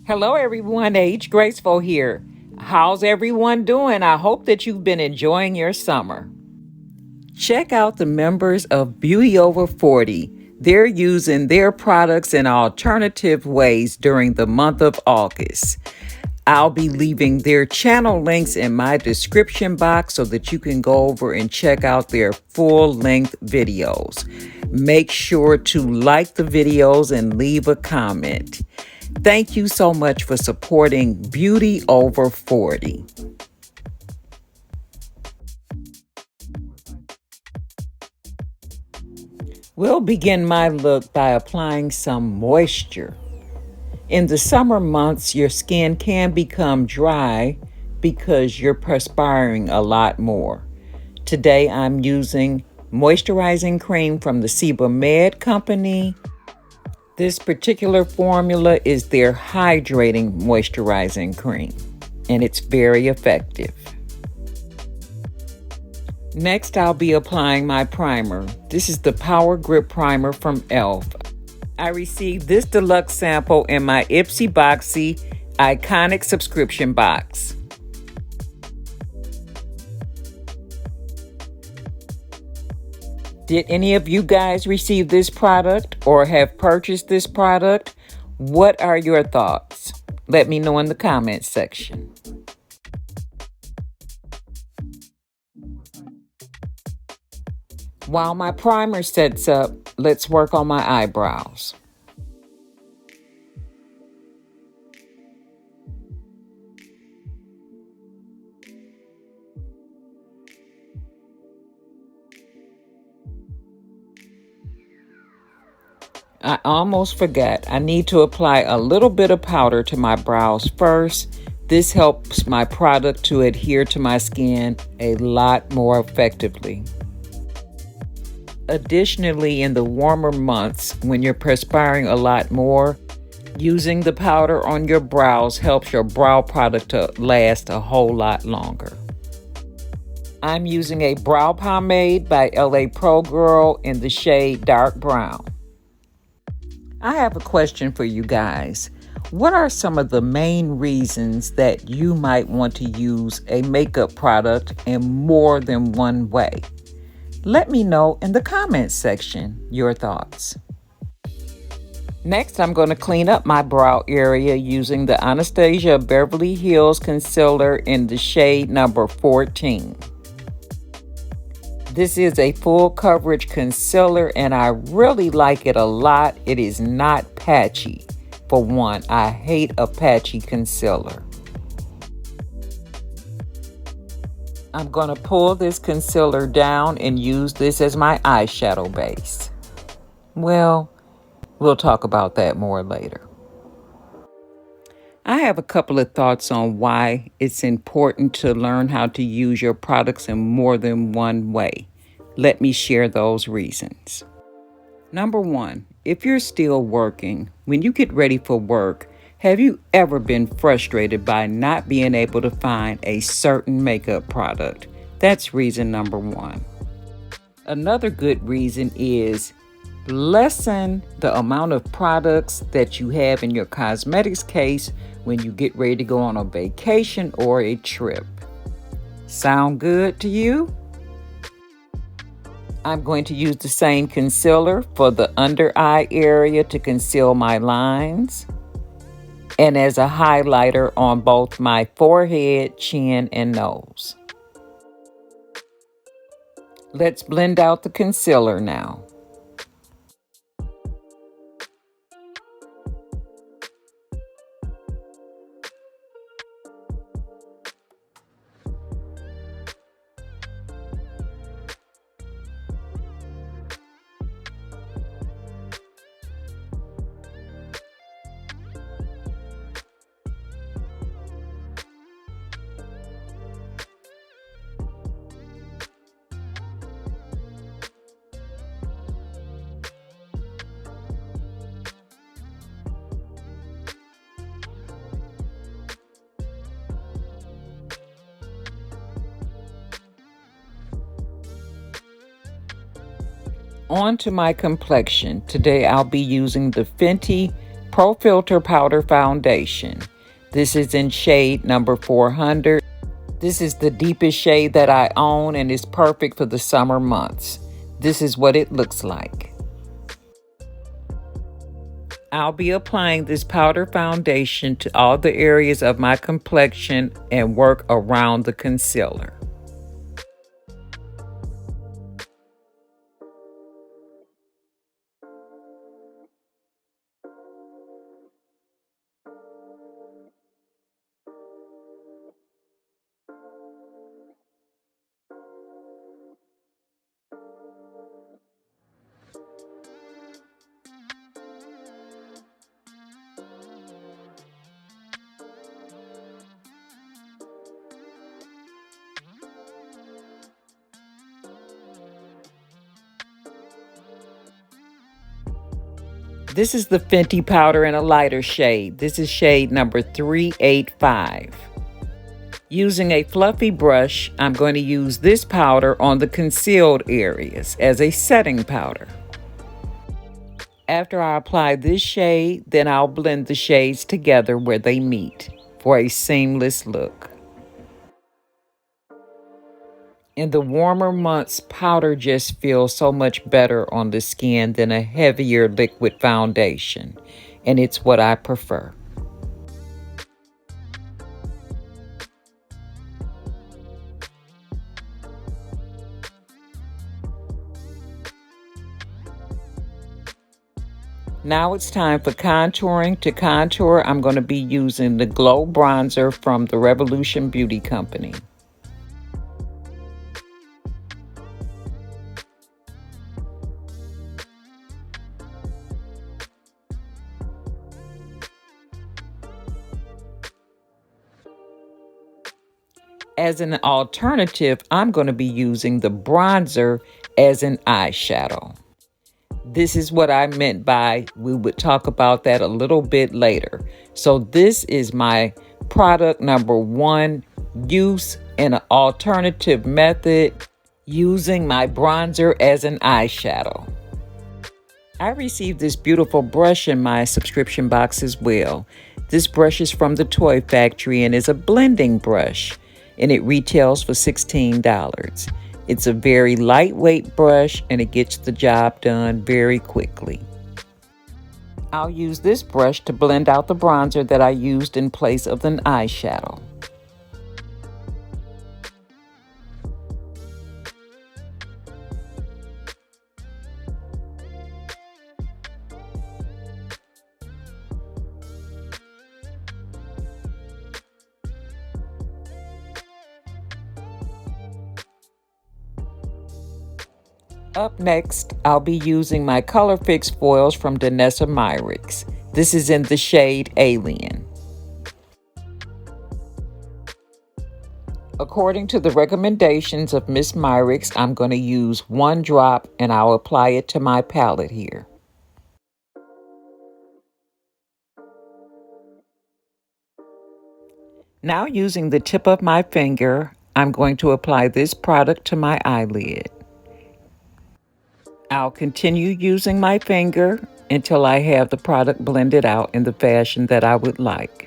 Hello, everyone. Age Graceful here. How's everyone doing? I hope that you've been enjoying your summer. Check out the members of Beauty Over 40. They're using their products in alternative ways during the month of August. I'll be leaving their channel links in my description box so that you can go over and check out their full-length videos. Make sure to like the videos and leave a comment. Thank you so much for supporting Beauty Over 40. We'll begin my look by applying some moisture. In the summer months, your skin can become dry because you're perspiring a lot more. Today, I'm using moisturizing cream from the Med Company. This particular formula is their hydrating moisturizing cream, and it's very effective. Next, I'll be applying my primer. This is the Power Grip Primer from e.l.f. I received this deluxe sample in my Ipsy Boxy Iconic subscription box. Did any of you guys receive this product or have purchased this product? What are your thoughts? Let me know in the comments section. While my primer sets up, let's work on my eyebrows. I almost forgot. I need to apply a little bit of powder to my brows first. This helps my product to adhere to my skin a lot more effectively. Additionally, in the warmer months, when you're perspiring a lot more, using the powder on your brows helps your brow product to last a whole lot longer. I'm using a brow pomade by LA Pro Girl in the shade Dark Brown. I have a question for you guys. What are some of the main reasons that you might want to use a makeup product in more than one way? Let me know in the comments section your thoughts. Next, I'm going to clean up my brow area using the Anastasia Beverly Hills Concealer in the shade number 14. This is a full coverage concealer and I really like it a lot. It is not patchy. For one, I hate a patchy concealer. I'm going to pull this concealer down and use this as my eyeshadow base. Well, we'll talk about that more later. I have a couple of thoughts on why it's important to learn how to use your products in more than one way. Let me share those reasons. Number one, if you're still working, when you get ready for work, have you ever been frustrated by not being able to find a certain makeup product? That's reason number one. Another good reason is lessen the amount of products that you have in your cosmetics case when you get ready to go on a vacation or a trip. Sound good to you? I'm going to use the same concealer for the under eye area to conceal my lines, and as a highlighter on both my forehead, chin, and nose. Let's blend out the concealer now. On to my complexion. Today I'll be using the Fenty Pro Filter Powder Foundation. This is in shade number 400. This is the deepest shade that I own and is perfect for the summer months. This is what it looks like. I'll be applying this powder foundation to all the areas of my complexion and work around the concealer. This is the Fenty powder in a lighter shade. This is shade number 385. Using a fluffy brush, I'm going to use this powder on the concealed areas as a setting powder. After I apply this shade, then I'll blend the shades together where they meet for a seamless look. In the warmer months, powder just feels so much better on the skin than a heavier liquid foundation, and it's what I prefer. Now it's time for contouring. To contour, I'm going to be using the Glow Bronzer from the Revolution Beauty Company. As an alternative, I'm going to be using the bronzer as an eyeshadow. This is what I meant by we would talk about that a little bit later. So this is my product number 1, use in an alternative method, using my bronzer as an eyeshadow. I received this beautiful brush in my subscription box as well. This brush is from the Toy Factory and is a blending brush, and it retails for $16. It's a very lightweight brush and it gets the job done very quickly. I'll use this brush to blend out the bronzer that I used in place of an eyeshadow. Up next, I'll be using my Color Fix foils from Danessa Myricks. This is in the shade Alien. According to the recommendations of Miss Myricks, I'm going to use 1 drop and I'll apply it to my palette here. Now using the tip of my finger, I'm going to apply this product to my eyelid. I'll continue using my finger until I have the product blended out in the fashion that I would like.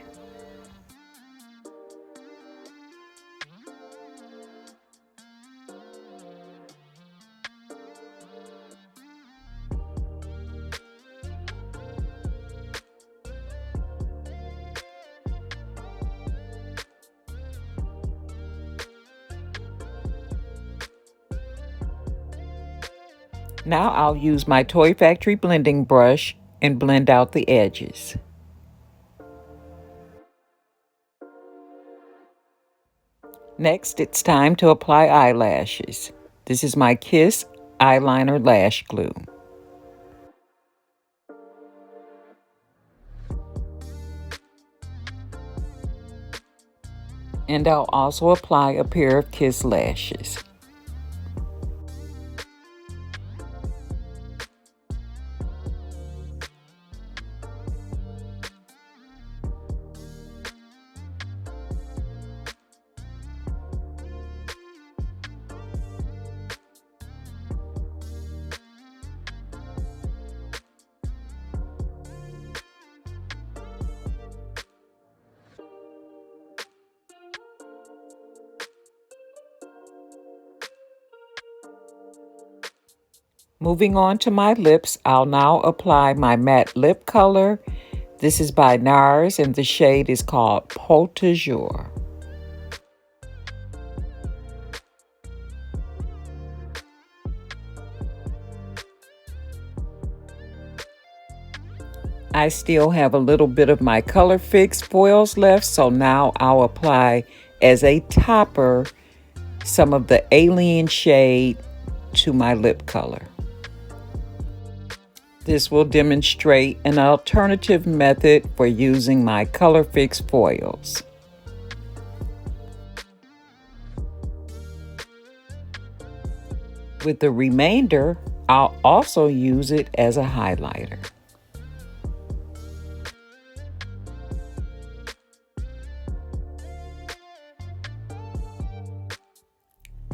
Now I'll use my Toy Factory blending brush and blend out the edges. Next, it's time to apply eyelashes. This is my Kiss Eyeliner Lash Glue. And I'll also apply a pair of Kiss lashes. Moving on to my lips, I'll now apply my matte lip color. This is by NARS and the shade is called Pot de Jour. I still have a little bit of my Color Fix foils left, so now I'll apply as a topper some of the Alien shade to my lip color. This will demonstrate an alternative method for using my Color Fix foils. With the remainder, I'll also use it as a highlighter.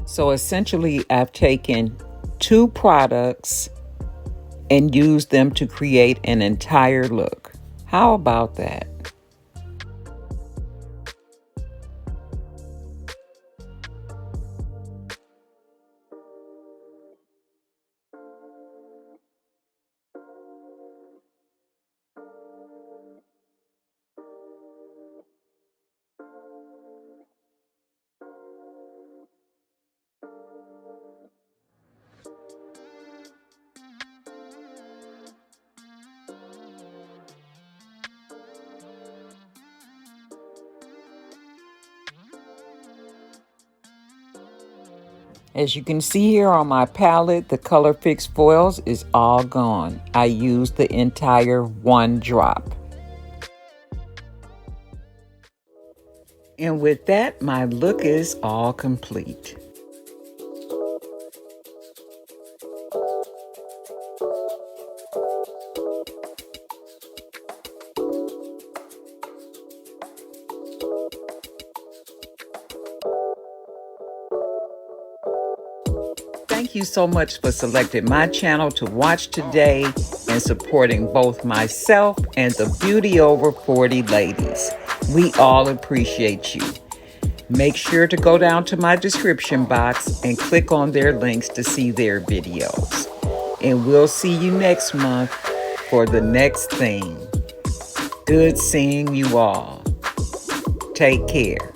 So essentially, I've taken two products and used them to create an entire look. How about that? As you can see here on my palette, the Color Fix foils is all gone. I used the entire one drop. And with that, my look is all complete. Thank you so much for selecting my channel to watch today and supporting both myself and the Beauty Over 40 ladies. We all appreciate you. Make sure to go down to my description box and click on their links to see their videos. And we'll see you next month for the next thing. Good seeing you all. Take care.